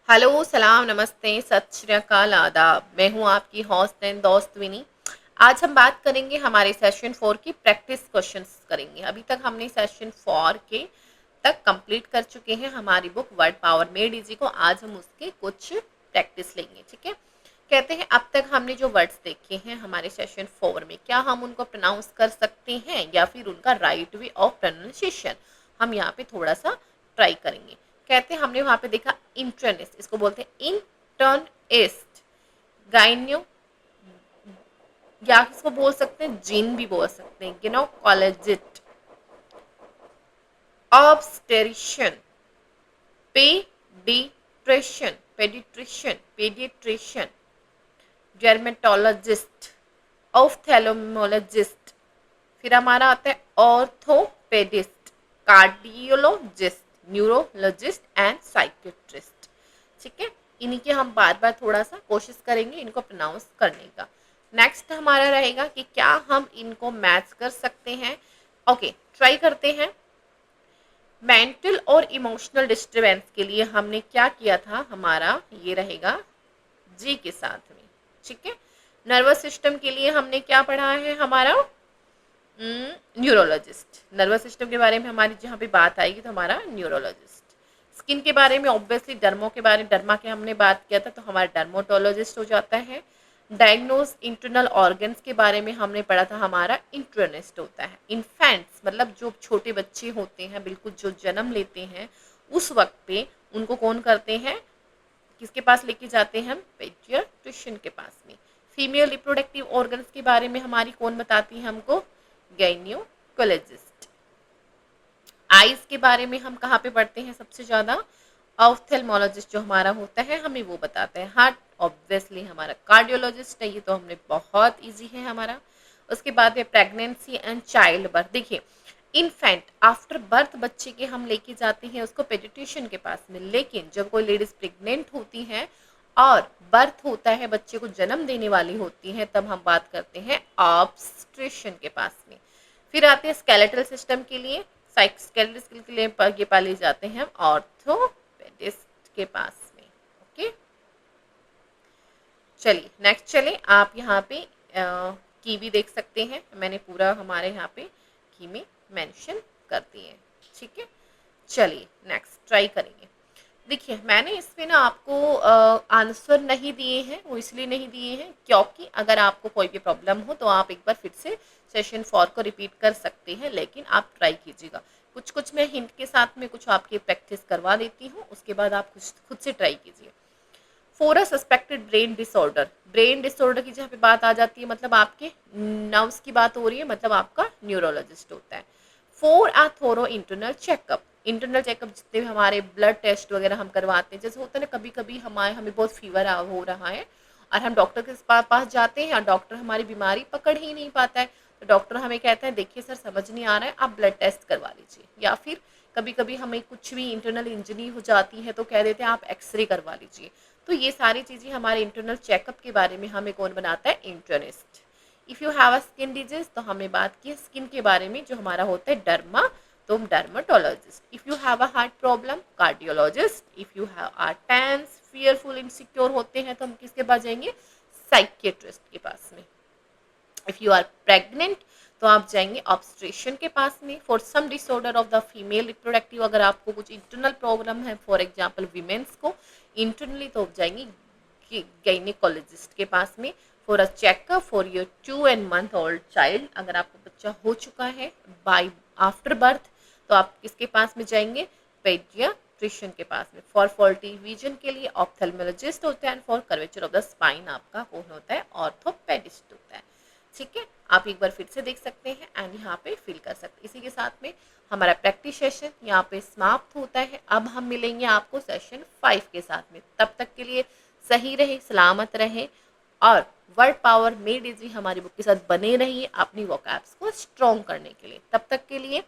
Hello, सलाम, नमस्ते, सत श्री अकाल, आदाब। मैं हूँ आपकी होस्ट एंड दोस्त विनी। आज हम बात करेंगे हमारे सेशन 4 की प्रैक्टिस क्वेश्चंस करेंगे। अभी तक हमने सेशन 4 के तक कंप्लीट कर चुके हैं हमारी book word power made easy को। आज हम उसके कुछ प्रैक्टिस लेंगे, ठीक है। कहते हैं अब तक हमने जो वर्ड्स देखे हैं हमारे सेशन 4 में, क्या हम उनको प्रोनाउंस कर सकते हैं या फिर उनका राइट वे ऑफ प्रोनाउंसिएशन हम यहाँ पे थोड़ा सा ट्राई करेंगे। कहते हैं हमने वहां पे देखा इंटर्निस्ट, इसको बोलते हैं इंटर्निस्ट। गाइनियो, या इसको बोल सकते हैं जिन भी बोल सकते हैं, gynaecologist, obstetrician, paediatrician, dermatologist, ophthalmologist. फिर हमारा आता है orthopaedist, cardiologist, neurologist and psychiatrist. ठीक है, इन्हीं के हम बार बार थोड़ा सा कोशिश करेंगे इनको प्रोनाउंस करने का। नेक्स्ट हमारा रहेगा कि क्या हम इनको मैच कर सकते हैं। ओके, ट्राई करते हैं। मेंटल और इमोशनल डिस्टर्बेंस के लिए हमने क्या किया था, हमारा ये रहेगा जी के साथ में। ठीक है, नर्वस सिस्टम के लिए हमने क्या पढ़ा है, हमारा न्यूरोलॉजिस्ट। नर्वस सिस्टम के बारे में हमारी जहाँ पे बात आएगी तो हमारा न्यूरोलॉजिस्ट। स्किन के बारे में ऑब्वियसली डर्मो के बारे में, डर्मा के हमने बात किया था तो हमारा डर्मोटोलॉजिस्ट हो जाता है। डायग्नोज इंटरनल ऑर्गन्स के बारे में हमने पढ़ा था, हमारा इंटर्निस्ट होता है। इन्फेंट्स मतलब जो छोटे बच्चे होते हैं, बिल्कुल जो जन्म लेते हैं उस वक्त पे उनको कौन करते हैं, किसके पास लेके जाते हैं हम, पेडियाट्रिशियन के पास में। फीमेल रिप्रोडक्टिव ऑर्गन्स के बारे में हमारी कौन बताती है हमको, गाइनियोकोलॉजिस्ट। आईज के बारे में हम कहाँ पे पढ़ते हैं सबसे ज्यादा, ऑफ्थेल्मोलॉजिस्ट जो हमारा होता है हमें वो बताता है। हार्ट ऑब्वियसली हमारा कार्डियोलॉजिस्ट है, ये तो हमने बहुत इजी है हमारा। उसके बाद में प्रेगनेंसी एंड चाइल्ड बर्थ। देखिए, इनफेंट आफ्टर बर्थ बच्चे के हम लेके जाते हैं उसको पेडिट्रिशियन के पास में, लेकिन जब कोई लेडीज प्रेग्नेंट होती है और बर्थ होता है, बच्चे को जन्म देने वाली होती है, तब हम बात करते हैं ऑब्स्टेट्रिशियन के पास में। फिर आते हैं स्केलेटल सिस्टम के लिए, स्केलेटल के लिए ये पाले जाते हैं ऑर्थोपेडिस्ट के पास में। ओके, चलिए नेक्स्ट चले। आप यहाँ पे की भी देख सकते हैं, मैंने पूरा हमारे यहाँ पे की में मेंशन कर दिए हैं। ठीक है, चलिए नेक्स्ट ट्राई करेंगे। देखिए, मैंने इसमें ना आपको आंसर नहीं दिए हैं, वो इसलिए नहीं दिए हैं क्योंकि अगर आपको कोई भी प्रॉब्लम हो तो आप एक बार फिर से सेशन 4 को रिपीट कर सकते हैं, लेकिन आप ट्राई कीजिएगा। कुछ कुछ मैं हिंट के साथ में कुछ आपकी प्रैक्टिस करवा देती हूँ, उसके बाद आप कुछ खुद से ट्राई कीजिए। For a suspected brain disorder की जहाँ पे बात आ जाती है, मतलब आपके नर्व्स की बात हो रही है, मतलब आपका न्यूरोलॉजिस्ट होता है। For a thorough internal checkup जितने भी हमारे ब्लड टेस्ट वगैरह हम करवाते हैं, जैसे होता है ना कभी कभी हमें बहुत फीवर हो रहा है और हम डॉक्टर के पास जाते हैं और डॉक्टर हमारी बीमारी पकड़ ही नहीं पाता है, तो डॉक्टर हमें कहता है देखिए सर समझ नहीं आ रहा है, आप ब्लड टेस्ट करवा लीजिए। या फिर कभी कभी हमें कुछ भी इंटरनल इंजरी हो जाती है तो कह देते हैं आप एक्सरे करवा लीजिए। तो ये सारी चीज़ें हमारे इंटरनल चेकअप के बारे में हमें कौन बनाता है, internist. If you have a skin disease तो हमें बात की स्किन के बारे में, जो हमारा होता है डर्मा, तो dermatologist. If you have a heart problem, cardiologist. If you have are tense, fearful, insecure होते हैं तो हम किसके पास जाएंगे, साइकियाट्रिस्ट के पास में। इफ़ यू आर प्रेग्नेंट तो आप जाएंगे ऑब्स्ट्रेशन के पास में। For some disorder of the female reproductive, अगर आपको कुछ इंटरनल प्रॉब्लम है, फॉर एग्जांपल वीमेंस को इंटरनली, तो आप जाएंगे गायनेकोलॉजिस्ट के पास में। For a checkup for your 2 month old child, अगर आपको बच्चा हो चुका है बाय आफ्टर बर्थ, तो आप किसके पास में जाएंगे, पेडियाट्रिशियन के पास में। फॉर फॉल्टी विजन के लिए ऑप्थेल्मोलॉजिस्ट होता है, and for curvature of the spine आपका कौन होता है, ऑर्थोपेडिस्ट होता है। ठीक है, आप एक बार फिर से देख सकते हैं एंड यहाँ पे फिल कर सकते हैं। इसी के साथ में हमारा प्रैक्टिस सेशन यहाँ पे समाप्त होता है। अब हम मिलेंगे आपको सेशन 5 के साथ में, तब तक के लिए सही रहे, सलामत रहे और वर्ड पावर मेड इजी हमारी बुक के साथ बने रहिए अपनी वोकैब्स को स्ट्रॉन्ग करने के लिए। तब तक के लिए